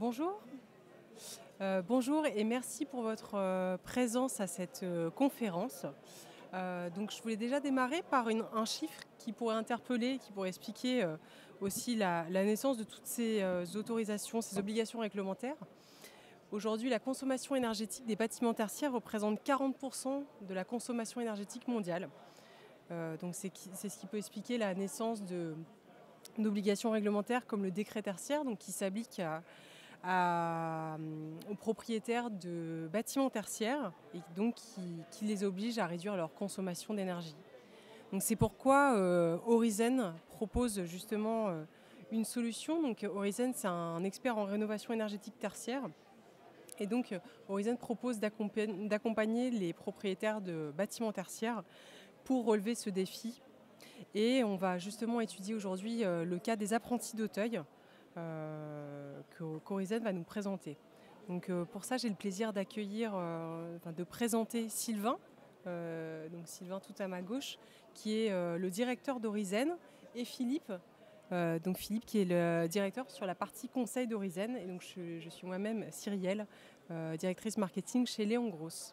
Bonjour. Bonjour et merci pour votre présence à cette conférence. Donc je voulais déjà démarrer par un chiffre qui pourrait interpeller, qui pourrait expliquer aussi la naissance de toutes ces autorisations, ces obligations réglementaires. Aujourd'hui, la consommation énergétique des bâtiments tertiaires représente 40% de la consommation énergétique mondiale. Donc c'est ce qui peut expliquer la naissance d'obligations réglementaires comme le décret tertiaire, donc qui s'applique aux propriétaires de bâtiments tertiaires et donc qui les oblige à réduire leur consommation d'énergie. Donc c'est pourquoi Horizon propose justement une solution. Donc Horizon, c'est un expert en rénovation énergétique tertiaire. Et donc Horizon propose d'accompagner les propriétaires de bâtiments tertiaires pour relever ce défi. Et on va justement étudier aujourd'hui le cas des apprentis d'Auteuil qu'Horizon va nous présenter. Donc pour ça, j'ai le plaisir d'accueillir, de présenter Sylvain, donc Sylvain tout à ma gauche, qui est le directeur d'Horizon, et Philippe, donc Philippe qui est le directeur sur la partie conseil d'Horizon. Et donc je suis moi-même Cyrielle, directrice marketing chez Léon Gross.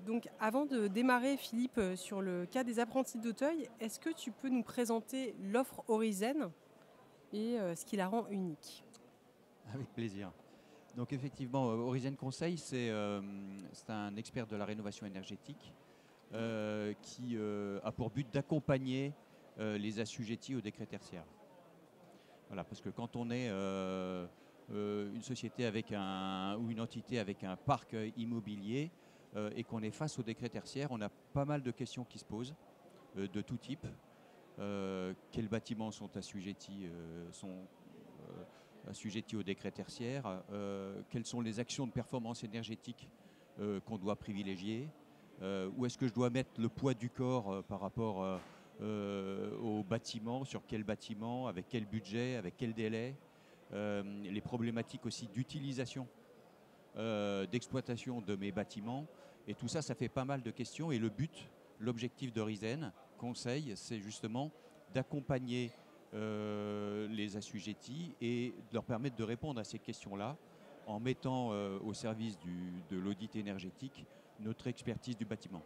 Donc avant de démarrer, Philippe, sur le cas des apprentis d'Auteuil, est-ce que tu peux nous présenter l'offre Horizon et ce qui la rend unique? Avec plaisir. Donc effectivement, Horizon Conseil, c'est un expert de la rénovation énergétique qui a pour but d'accompagner les assujettis au décret tertiaire. Voilà, parce que quand on est une société avec ou une entité avec un parc immobilier et qu'on est face au décret tertiaire, on a pas mal de questions qui se posent de tout type. Quels bâtiments sont assujettis assujettis au décret tertiaire, quelles sont les actions de performance énergétique qu'on doit privilégier, où est-ce que je dois mettre le poids du corps par rapport au bâtiment, sur quel bâtiment, avec quel budget, avec quel délai, les problématiques aussi d'utilisation, d'exploitation de mes bâtiments, et tout ça, ça fait pas mal de questions, et l'objectif d'Horizon Conseil, c'est justement d'accompagner les assujettis et de leur permettre de répondre à ces questions-là en mettant au service de l'audit énergétique notre expertise du bâtiment.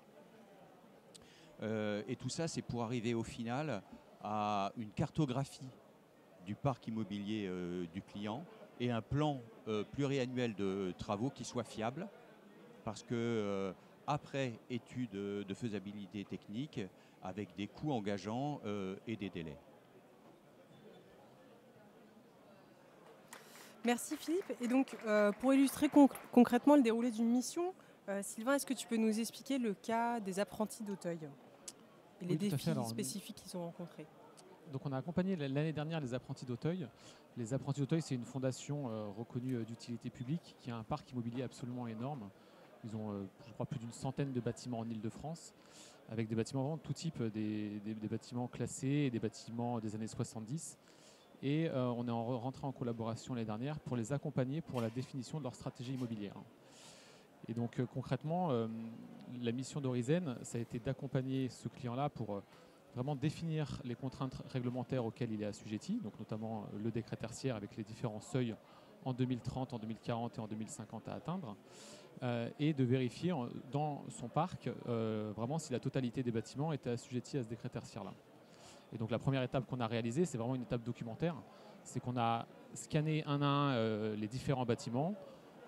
Et tout ça, c'est pour arriver au final à une cartographie du parc immobilier du client et un plan pluriannuel de travaux qui soit fiable, parce que après étude de faisabilité technique, avec des coûts engageants et des délais. Merci Philippe. Et donc pour illustrer concrètement le déroulé d'une mission, Sylvain, est-ce que tu peux nous expliquer le cas des apprentis d'Auteuil et les défis spécifiques qu'ils ont rencontrés? Donc on a accompagné l'année dernière les apprentis d'Auteuil. Les apprentis d'Auteuil, c'est une fondation reconnue d'utilité publique qui a un parc immobilier absolument énorme. Ils ont, je crois, plus d'une centaine de bâtiments en Île-de-France, avec des bâtiments vraiment de tout type, des bâtiments classés et des bâtiments des années 70. Et on est rentré en collaboration l'année dernière pour les accompagner pour la définition de leur stratégie immobilière. Et donc concrètement, la mission d'Horizon, ça a été d'accompagner ce client-là pour vraiment définir les contraintes réglementaires auxquelles il est assujetti, donc notamment le décret tertiaire avec les différents seuils en 2030, en 2040 et en 2050 à atteindre, et de vérifier dans son parc vraiment si la totalité des bâtiments était assujettis à ce décret tertiaire-là. Et donc la première étape qu'on a réalisée, c'est vraiment une étape documentaire, c'est qu'on a scanné un à un les différents bâtiments,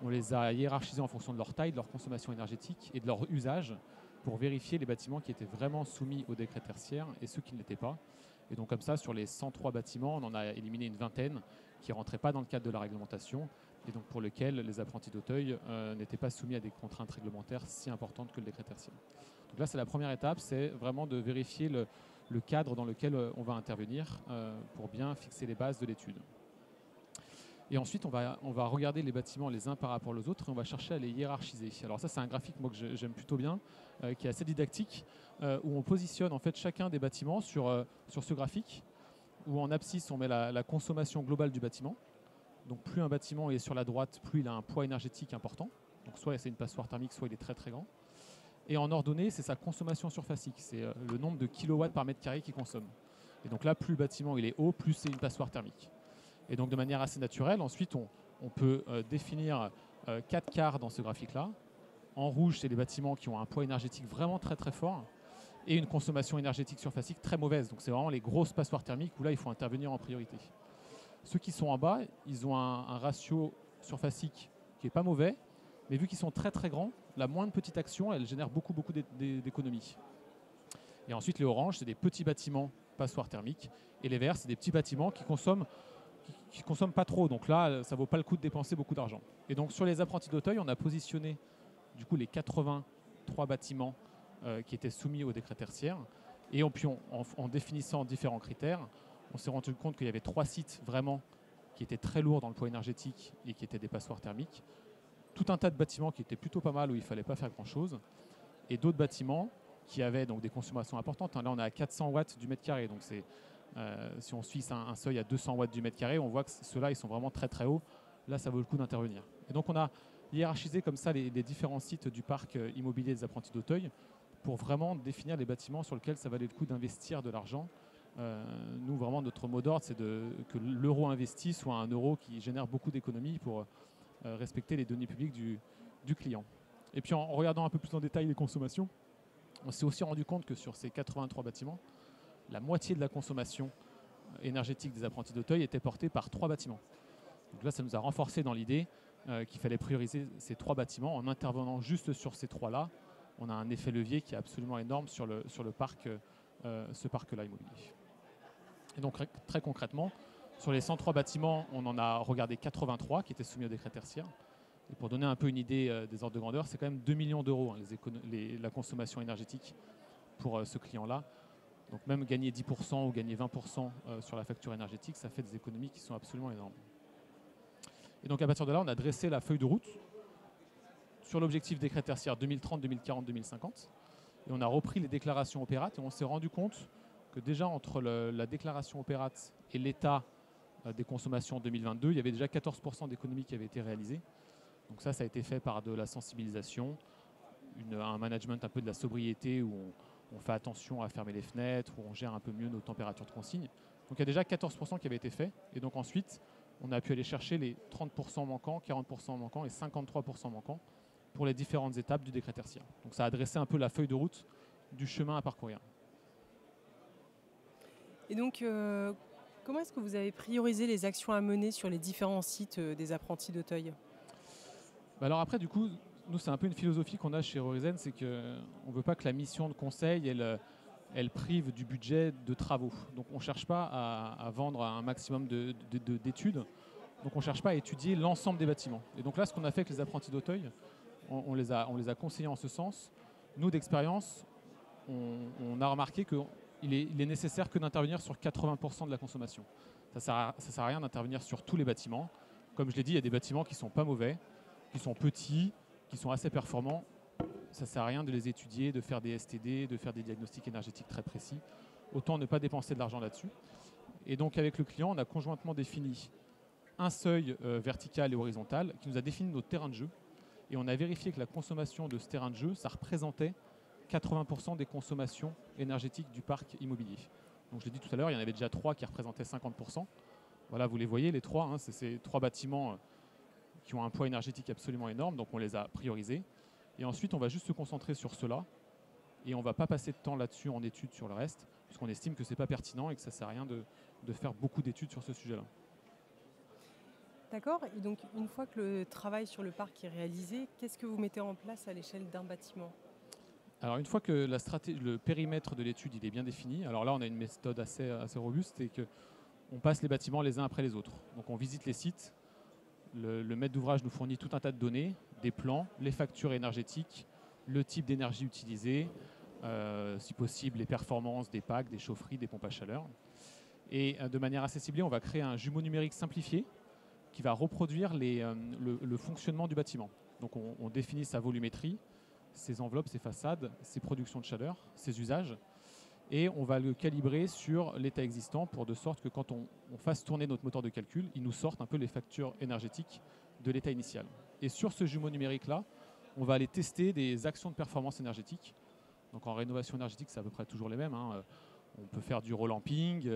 on les a hiérarchisés en fonction de leur taille, de leur consommation énergétique et de leur usage, pour vérifier les bâtiments qui étaient vraiment soumis au décret tertiaire et ceux qui ne l'étaient pas. Et donc comme ça, sur les 103 bâtiments, on en a éliminé une vingtaine qui ne rentraient pas dans le cadre de la réglementation et donc pour lesquels les apprentis d'Auteuil n'étaient pas soumis à des contraintes réglementaires si importantes que le décret tertiaire. Donc là, c'est la première étape, c'est vraiment de vérifier le cadre dans lequel on va intervenir pour bien fixer les bases de l'étude. Et ensuite, on va regarder les bâtiments les uns par rapport aux autres et on va chercher à les hiérarchiser. Alors ça, c'est un graphique moi, que j'aime plutôt bien, qui est assez didactique, où on positionne en fait chacun des bâtiments sur ce graphique, où en abscisse, on met la consommation globale du bâtiment. Donc plus un bâtiment est sur la droite, plus il a un poids énergétique important. Donc soit c'est une passoire thermique, soit il est très très grand. Et en ordonnée, c'est sa consommation surfacique. C'est le nombre de kilowatts par mètre carré qu'il consomme. Et donc là, plus le bâtiment il est haut, plus c'est une passoire thermique. Et donc de manière assez naturelle, ensuite on peut définir 4 quarts dans ce graphique-là. En rouge, c'est les bâtiments qui ont un poids énergétique vraiment très très fort et une consommation énergétique surfacique très mauvaise. Donc c'est vraiment les grosses passoires thermiques où là il faut intervenir en priorité. Ceux qui sont en bas, ils ont un ratio surfacique qui n'est pas mauvais, mais vu qu'ils sont très très grands, la moindre petite action, elle génère beaucoup d'économies. Et ensuite les oranges, c'est des petits bâtiments passoires thermiques, et les verts, c'est des petits bâtiments qui consomment pas trop. Donc là, ça ne vaut pas le coup de dépenser beaucoup d'argent. Et donc sur les apprentis d'Auteuil, on a positionné du coup les 83 bâtiments qui étaient soumis au décret tertiaire. Et en définissant différents critères, on s'est rendu compte qu'il y avait 3 sites vraiment qui étaient très lourds dans le poids énergétique et qui étaient des passoires thermiques. Tout un tas de bâtiments qui étaient plutôt pas mal où il ne fallait pas faire grand-chose. Et d'autres bâtiments qui avaient donc des consommations importantes. Là, on est à 400 watts du mètre carré. Donc si on fixe un seuil à 200 watts du mètre carré, on voit que ceux-là, ils sont vraiment très très hauts. Là, ça vaut le coup d'intervenir. Et donc on a hiérarchisé comme ça les différents sites du parc immobilier des apprentis d'Auteuil pour vraiment définir les bâtiments sur lesquels ça valait le coup d'investir de l'argent. Nous, vraiment, notre mot d'ordre, c'est que l'euro investi soit un euro qui génère beaucoup d'économies pour respecter les données publiques du client. Et puis en regardant un peu plus en détail les consommations, on s'est aussi rendu compte que sur ces 83 bâtiments, la moitié de la consommation énergétique des apprentis d'Auteuil était portée par 3 bâtiments. Donc là, ça nous a renforcé dans l'idée qu'il fallait prioriser ces 3 bâtiments. En intervenant juste sur ces 3-là, on a un effet levier qui est absolument énorme sur le parc, ce parc-là immobilier. Et donc très concrètement, sur les 103 bâtiments, on en a regardé 83 qui étaient soumis au décret tertiaire. Et pour donner un peu une idée des ordres de grandeur, c'est quand même 2 millions d'euros la consommation énergétique pour ce client-là. Donc même gagner 10% ou gagner 20% sur la facture énergétique, ça fait des économies qui sont absolument énormes. Et donc à partir de là, on a dressé la feuille de route sur l'objectif décret tertiaire 2030, 2040, 2050. Et on a repris les déclarations opérates et on s'est rendu compte que déjà entre la déclaration opérate et l'état des consommations en 2022, il y avait déjà 14% d'économies qui avaient été réalisées. Donc ça a été fait par de la sensibilisation, un management un peu de la sobriété où on fait attention à fermer les fenêtres, où on gère un peu mieux nos températures de consigne. Donc il y a déjà 14% qui avait été fait. Et donc ensuite, on a pu aller chercher les 30% manquants, 40% manquants et 53% manquants pour les différentes étapes du décret tertiaire. Donc ça a dressé un peu la feuille de route du chemin à parcourir. Et donc, comment est-ce que vous avez priorisé les actions à mener sur les différents sites des apprentis d'Auteuil ? Alors après, du coup, nous, c'est un peu une philosophie qu'on a chez Horizon, c'est qu'on ne veut pas que la mission de conseil, elle prive du budget de travaux. Donc on ne cherche pas à vendre un maximum d'études. Donc on ne cherche pas à étudier l'ensemble des bâtiments. Et donc là, ce qu'on a fait avec les apprentis d'Auteuil, on les a conseillés en ce sens. Nous, d'expérience, on a remarqué qu'il est nécessaire que d'intervenir sur 80% de la consommation. Ça ne sert à rien d'intervenir sur tous les bâtiments. Comme je l'ai dit, il y a des bâtiments qui ne sont pas mauvais, qui sont petits, qui sont assez performants. Ça ne sert à rien de les étudier, de faire des STD, de faire des diagnostics énergétiques très précis. Autant ne pas dépenser de l'argent là-dessus. Et donc avec le client, on a conjointement défini un seuil vertical et horizontal qui nous a défini notre terrain de jeu. Et on a vérifié que la consommation de ce terrain de jeu, ça représentait 80% des consommations énergétiques du parc immobilier. Donc je l'ai dit tout à l'heure, il y en avait déjà 3 qui représentaient 50%. Voilà, vous les voyez, les 3, c'est ces 3 bâtiments qui ont un poids énergétique absolument énorme, donc on les a priorisés. Et ensuite, on va juste se concentrer sur cela et on ne va pas passer de temps là-dessus en études sur le reste, puisqu'on estime que ce n'est pas pertinent et que ça ne sert à rien de faire beaucoup d'études sur ce sujet-là. D'accord. Et donc, une fois que le travail sur le parc est réalisé, qu'est-ce que vous mettez en place à l'échelle d'un bâtiment ? Alors, une fois que le périmètre de l'étude il est bien défini, alors là, on a une méthode assez robuste, c'est qu'on passe les bâtiments les uns après les autres. Donc, on visite les sites. Le maître d'ouvrage nous fournit tout un tas de données, des plans, les factures énergétiques, le type d'énergie utilisée, si possible les performances des packs, des chaufferies, des pompes à chaleur. Et de manière assez ciblée, on va créer un jumeau numérique simplifié qui va reproduire le fonctionnement du bâtiment. Donc on définit sa volumétrie, ses enveloppes, ses façades, ses productions de chaleur, ses usages. Et on va le calibrer sur l'état existant pour de sorte que quand on fasse tourner notre moteur de calcul, il nous sorte un peu les factures énergétiques de l'état initial. Et sur ce jumeau numérique-là, on va aller tester des actions de performance énergétique. Donc en rénovation énergétique, c'est à peu près toujours les mêmes. On peut faire du relamping,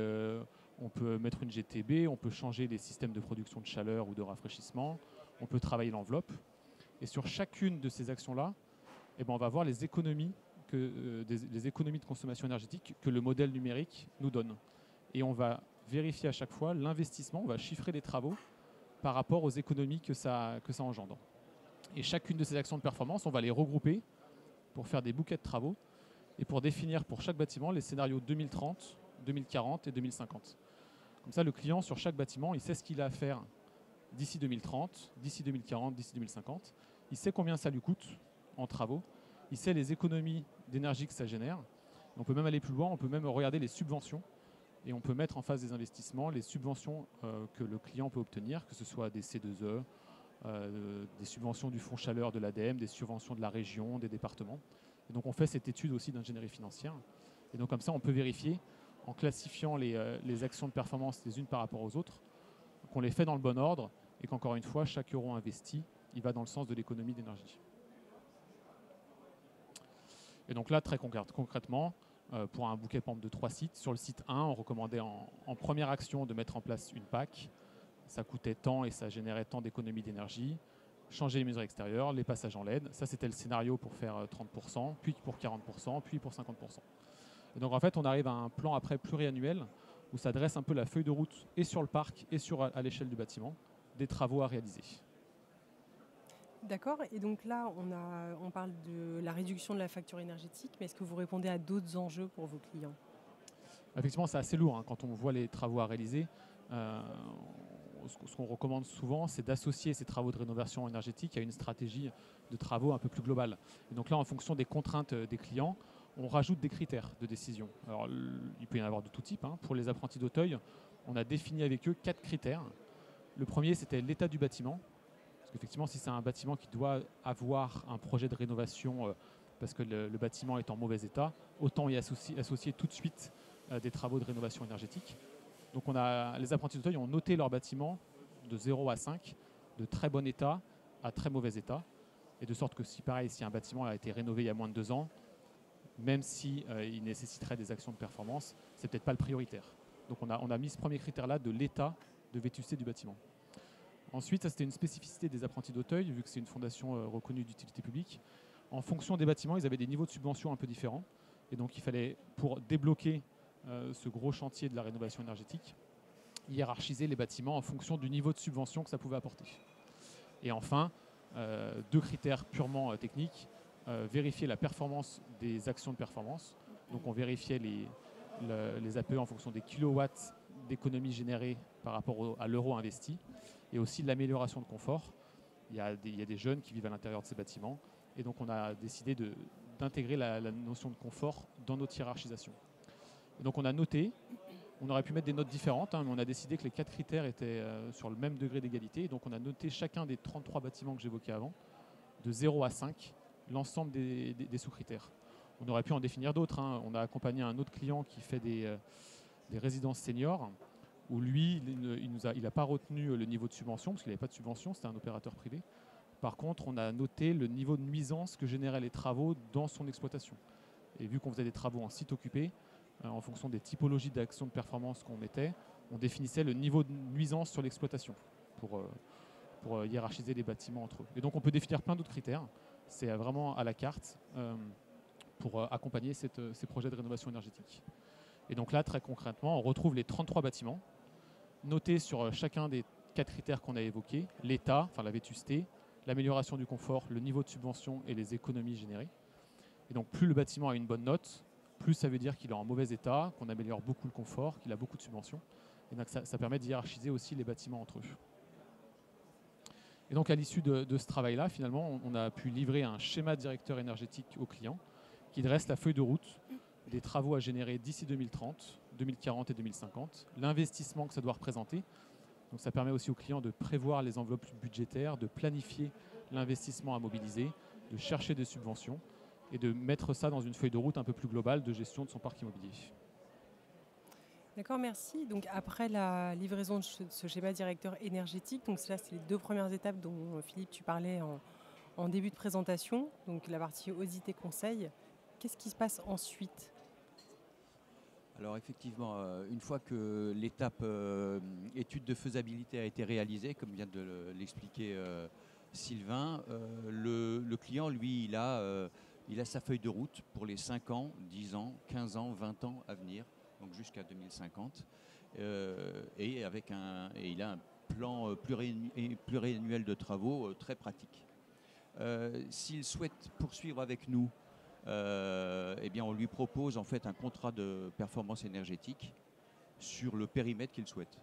on peut mettre une GTB, on peut changer les systèmes de production de chaleur ou de rafraîchissement, on peut travailler l'enveloppe. Et sur chacune de ces actions-là, eh ben, on va voir les économies, les économies de consommation énergétique que le modèle numérique nous donne. Et on va vérifier à chaque fois l'investissement, on va chiffrer les travaux par rapport aux économies que ça engendre. Et chacune de ces actions de performance, on va les regrouper pour faire des bouquets de travaux et pour définir pour chaque bâtiment les scénarios 2030, 2040 et 2050. Comme ça, le client, sur chaque bâtiment, il sait ce qu'il a à faire d'ici 2030, d'ici 2040, d'ici 2050. Il sait combien ça lui coûte en travaux. Il sait les économies d'énergie que ça génère. On peut même aller plus loin, on peut même regarder les subventions et on peut mettre en face des investissements les subventions que le client peut obtenir, que ce soit des C2E, des subventions du fonds chaleur de l'ADEME, des subventions de la région, des départements. Et donc on fait cette étude aussi d'ingénierie financière. Et donc comme ça, on peut vérifier, en classifiant les actions de performance les unes par rapport aux autres, qu'on les fait dans le bon ordre et qu'encore une fois, chaque euro investi, il va dans le sens de l'économie d'énergie. Et donc là, très concrètement, pour un bouquet de 3 sites, sur le site 1, on recommandait en première action de mettre en place une PAC. Ça coûtait tant et ça générait tant d'économies d'énergie. Changer les mesures extérieures, les passages en LED. Ça, c'était le scénario pour faire 30%, puis pour 40%, puis pour 50%. Et donc en fait, on arrive à un plan après pluriannuel où ça dresse un peu la feuille de route et sur le parc et à l'échelle du bâtiment, des travaux à réaliser. D'accord. Et donc là, on parle de la réduction de la facture énergétique, mais est-ce que vous répondez à d'autres enjeux pour vos clients ? Effectivement, c'est assez lourd quand on voit les travaux à réaliser. Ce qu'on recommande souvent, c'est d'associer ces travaux de rénovation énergétique à une stratégie de travaux un peu plus globale. Et donc là, en fonction des contraintes des clients, on rajoute des critères de décision. Alors, il peut y en avoir de tout type. Pour les apprentis d'Auteuil, on a défini avec eux 4 critères. Le premier, c'était l'état du bâtiment. Parce qu'effectivement, si c'est un bâtiment qui doit avoir un projet de rénovation parce que le bâtiment est en mauvais état, autant y associer tout de suite des travaux de rénovation énergétique. Donc les apprentis d'Auteuil ont noté leur bâtiment de 0 à 5, de très bon état à très mauvais état. Et de sorte que si un bâtiment a été rénové il y a moins de 2 ans, même s'il nécessiterait des actions de performance, ce n'est peut-être pas le prioritaire. Donc on a mis ce premier critère-là de l'état de vétusté du bâtiment. Ensuite, ça c'était une spécificité des apprentis d'Auteuil, vu que c'est une fondation reconnue d'utilité publique. En fonction des bâtiments, ils avaient des niveaux de subvention un peu différents. Et donc il fallait, pour débloquer ce gros chantier de la rénovation énergétique, hiérarchiser les bâtiments en fonction du niveau de subvention que ça pouvait apporter. Et enfin, 2 critères purement techniques, vérifier la performance des actions de performance. Donc on vérifiait les APE en fonction des kilowatts d'économie générée par rapport à l'euro investi, et aussi l'amélioration de confort. Il y a des jeunes qui vivent à l'intérieur de ces bâtiments, et donc on a décidé d'intégrer la notion de confort dans notre hiérarchisation. Et donc on a noté, on aurait pu mettre des notes différentes, mais on a décidé que les 4 critères étaient sur le même degré d'égalité. Donc on a noté chacun des 33 bâtiments que j'évoquais avant, de 0 à 5, l'ensemble des sous-critères. On aurait pu en définir d'autres. On a accompagné un autre client qui fait des résidences seniors, où lui, il n'a pas retenu le niveau de subvention, parce qu'il n'avait pas de subvention, c'était un opérateur privé. Par contre, on a noté le niveau de nuisance que généraient les travaux dans son exploitation. Et vu qu'on faisait des travaux en site occupé, en fonction des typologies d'actions de performance qu'on mettait, on définissait le niveau de nuisance sur l'exploitation pour hiérarchiser les bâtiments entre eux. Et donc on peut définir plein d'autres critères. C'est vraiment à la carte pour accompagner ces projets de rénovation énergétique. Et donc là, très concrètement, on retrouve les 33 bâtiments notés sur chacun des 4 critères qu'on a évoqués: l'état, enfin la vétusté, l'amélioration du confort, le niveau de subvention et les économies générées. Et donc plus le bâtiment a une bonne note, plus ça veut dire qu'il est en mauvais état, qu'on améliore beaucoup le confort, qu'il a beaucoup de subventions. Et donc ça permet de hiérarchiser aussi les bâtiments entre eux. Et donc à l'issue de ce travail-là, finalement, on a pu livrer un schéma directeur énergétique au client qui dresse la feuille de route des travaux à générer d'ici 2030, 2040 et 2050, l'investissement que ça doit représenter. Donc ça permet aussi au client de prévoir les enveloppes budgétaires, de planifier l'investissement à mobiliser, de chercher des subventions et de mettre ça dans une feuille de route un peu plus globale de gestion de son parc immobilier. D'accord, merci. Donc après la livraison de ce schéma directeur énergétique, donc là c'est les 2 premières étapes dont Philippe tu parlais en début de présentation, donc la partie audit et conseil. Qu'est-ce qui se passe ensuite ? Alors effectivement, une fois que l'étape étude de faisabilité a été réalisée, comme vient de l'expliquer Sylvain, le client, lui, il a sa feuille de route pour les 5 ans, 10 ans, 15 ans, 20 ans à venir, donc jusqu'à 2050. Et il a un plan pluriannuel de travaux très pratique. S'il souhaite poursuivre avec nous, eh bien on lui propose en fait un contrat de performance énergétique sur le périmètre qu'il souhaite.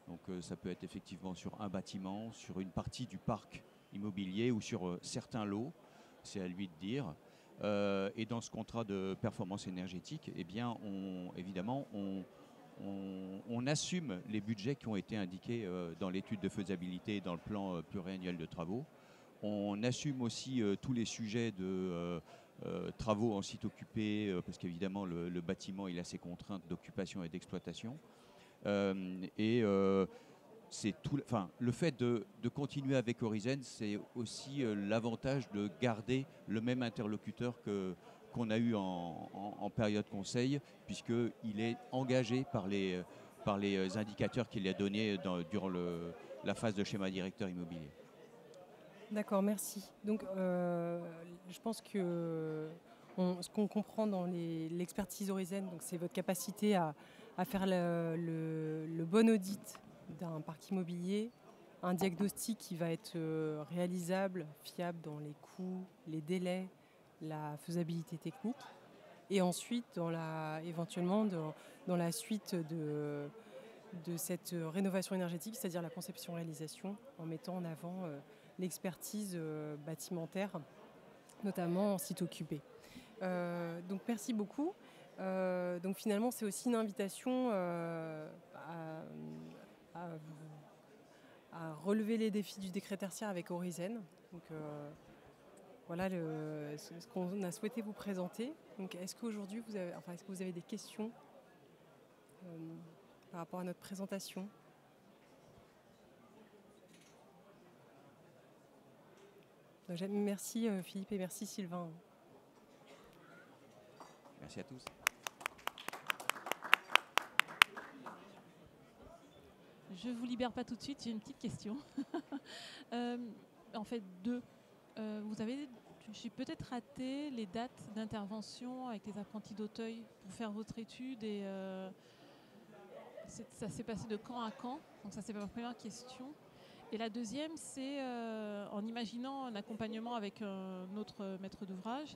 Donc ça peut être effectivement sur un bâtiment, sur une partie du parc immobilier ou sur certains lots, c'est à lui de dire. Et dans ce contrat de performance énergétique, eh bien on assume les budgets qui ont été indiqués dans l'étude de faisabilité et dans le plan pluriannuel de travaux. On assume aussi tous les sujets de travaux en site occupé, parce qu'évidemment le bâtiment il a ses contraintes d'occupation et d'exploitation. C'est tout, enfin, le fait de continuer avec Orizen, c'est aussi l'avantage de garder le même interlocuteur qu'on a eu en période conseil, puisqu'il est engagé par les indicateurs qu'il a donnés durant la phase de schéma directeur immobilier. D'accord, merci. Donc, je pense que ce qu'on comprend dans l'expertise Orizen, c'est votre capacité à faire le bon audit d'un parc immobilier, un diagnostic qui va être réalisable, fiable dans les coûts, les délais, la faisabilité technique, et ensuite éventuellement dans la suite de cette rénovation énergétique, c'est-à-dire la conception-réalisation, en mettant en avant l'expertise bâtimentaire, notamment en site occupé. Donc merci beaucoup. Donc finalement, c'est aussi une invitation à relever les défis du décret tertiaire avec Orizen. Donc voilà ce qu'on a souhaité vous présenter. Donc est-ce qu'aujourd'hui est-ce que vous avez des questions par rapport à notre présentation? Merci Philippe et merci Sylvain. Merci à tous. Je ne vous libère pas tout de suite, j'ai une petite question. En fait, deux. J'ai peut-être raté les dates d'intervention avec les apprentis d'Auteuil pour faire votre étude et ça s'est passé de quand à quand? Donc ça c'est ma première question. Et la deuxième, c'est en imaginant un accompagnement avec un autre maître d'ouvrage.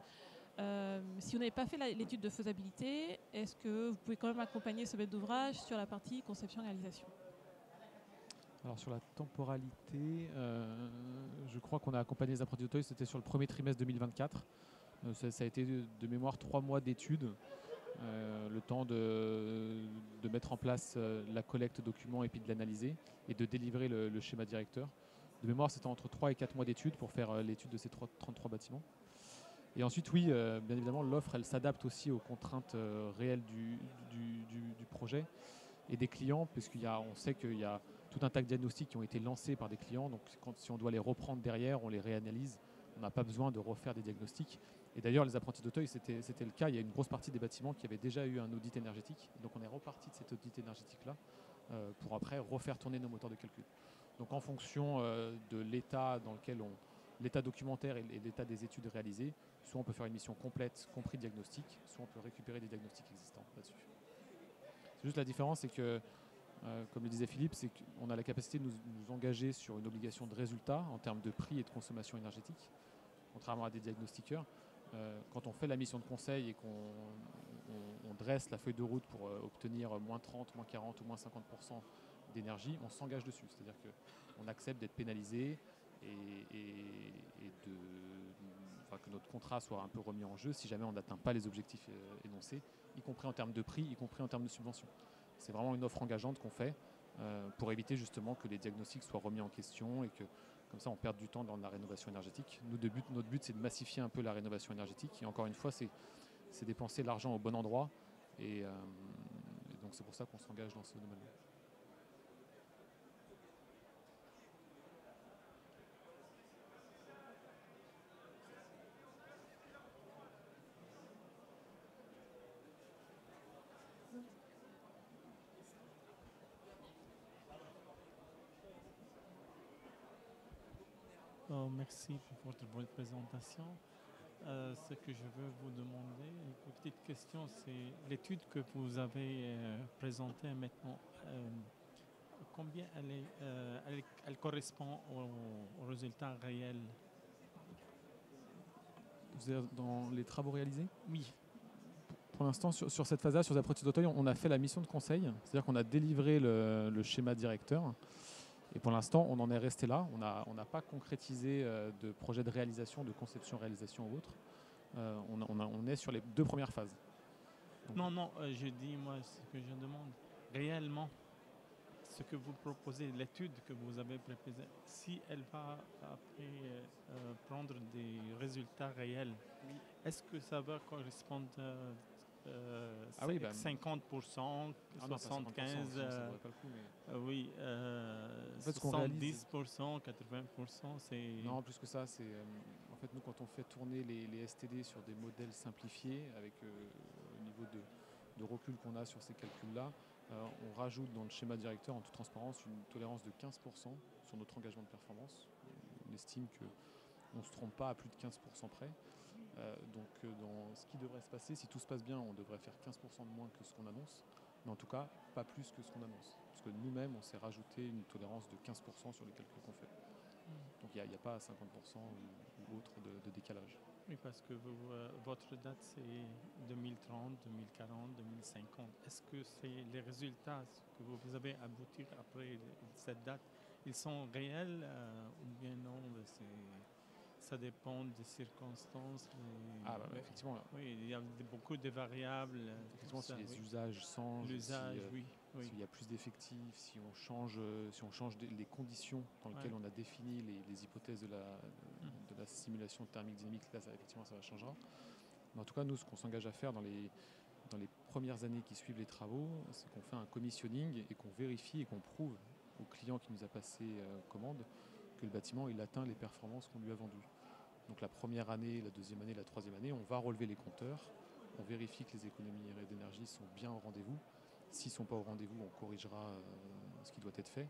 Si vous n'avez pas fait l'étude de faisabilité, est-ce que vous pouvez quand même accompagner ce maître d'ouvrage sur la partie conception-réalisation? Alors sur la temporalité, je crois qu'on a accompagné les apprentis d'Auteuil, c'était sur le premier trimestre 2024. Ça a été de mémoire 3 mois d'études, le temps de mettre en place la collecte de documents et puis de l'analyser et de délivrer le schéma directeur. De mémoire, c'était entre 3 et 4 mois d'études pour faire l'étude de ces 33 bâtiments. Et ensuite, oui, bien évidemment, l'offre, elle s'adapte aussi aux contraintes réelles du projet et des clients, puisqu'on sait qu'il y a tout un tas de diagnostics qui ont été lancés par des clients. Donc, si on doit les reprendre derrière, on les réanalyse. On n'a pas besoin de refaire des diagnostics. Et d'ailleurs, les apprentis d'Auteuil, c'était le cas. Il y a une grosse partie des bâtiments qui avaient déjà eu un audit énergétique. Donc, on est reparti de cet audit énergétique-là pour après refaire tourner nos moteurs de calcul. Donc, en fonction de l'état dans lequel l'état documentaire et l'état des études réalisées, soit on peut faire une mission complète, compris diagnostic, soit on peut récupérer des diagnostics existants là-dessus. C'est juste la différence, c'est que, comme le disait Philippe, c'est qu'on a la capacité de nous engager sur une obligation de résultat en termes de prix et de consommation énergétique, contrairement à des diagnostiqueurs. Quand on fait la mission de conseil et qu'on dresse la feuille de route pour obtenir moins 30, moins 40 ou moins 50% d'énergie, on s'engage dessus. C'est-à-dire qu'on accepte d'être pénalisé que notre contrat soit un peu remis en jeu si jamais on n'atteint pas les objectifs énoncés, y compris en termes de prix, y compris en termes de subvention. C'est vraiment une offre engageante qu'on fait pour éviter justement que les diagnostics soient remis en question et que comme ça on perde du temps dans la rénovation énergétique. Notre but c'est de massifier un peu la rénovation énergétique et encore une fois c'est dépenser l'argent au bon endroit et donc c'est pour ça qu'on s'engage dans ce domaine-là. Merci pour votre présentation. Ce que je veux vous demander, une petite question, c'est l'étude que vous avez présentée maintenant. Combien elle correspond aux résultats réels? Vous êtes dans les travaux réalisés? Oui. Pour l'instant, sur cette phase-là, sur les apprentis d'Auteuil, on a fait la mission de conseil, c'est-à-dire qu'on a délivré le schéma directeur. Et pour l'instant, on en est resté là. On n'a pas concrétisé de projet de réalisation, de conception-réalisation ou autre. On est sur les 2 premières phases. Donc, Non, je dis, moi, ce que je demande, réellement, ce que vous proposez, l'étude que vous avez proposée, si elle va après prendre des résultats réels, est-ce que ça va correspondre Ah oui, 50%, ah non, pas 75%, 50%, ça vaudrait pas le coup, mais oui, en fait, ce qu'on réalise, 70%, 80%, c'est... non, plus que ça, c'est en fait nous quand on fait tourner les STD sur des modèles simplifiés avec le niveau de recul qu'on a sur ces calculs-là, on rajoute dans le schéma directeur en toute transparence une tolérance de 15% sur notre engagement de performance. On estime qu'on ne se trompe pas à plus de 15% près. Donc dans ce qui devrait se passer, si tout se passe bien, on devrait faire 15% de moins que ce qu'on annonce, mais en tout cas pas plus que ce qu'on annonce. Parce que nous-mêmes, on s'est rajouté une tolérance de 15% sur les calculs qu'on fait. Donc il n'y a pas 50% ou autre de décalage. Oui, parce que votre date, c'est 2030, 2040, 2050. Est-ce que c'est les résultats que vous avez aboutir après cette date, ils sont réels ou bien non? Ça dépend des circonstances. Effectivement. Oui, il y a beaucoup de variables. Effectivement, si les oui. usages changent, L'usage, oui. s'il y a plus d'effectifs, si on change les conditions dans lesquelles on a défini les hypothèses de la simulation thermique dynamique, là, effectivement, ça changera. Mais en tout cas, nous, ce qu'on s'engage à faire dans les premières années qui suivent les travaux, c'est qu'on fait un commissioning et qu'on vérifie et qu'on prouve au client qui nous a passé commande que le bâtiment il atteint les performances qu'on lui a vendues. Donc la première année, la deuxième année, la troisième année, on va relever les compteurs, on vérifie que les économies d'énergie sont bien au rendez-vous. S'ils ne sont pas au rendez-vous, on corrigera ce qui doit être fait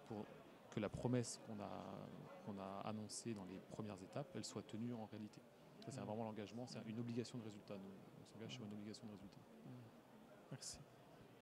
pour que la promesse qu'on a annoncée dans les premières étapes, elle soit tenue en réalité. Ça, c'est vraiment l'engagement, c'est une obligation de résultat. Nous, on s'engage sur une obligation de résultat. Merci.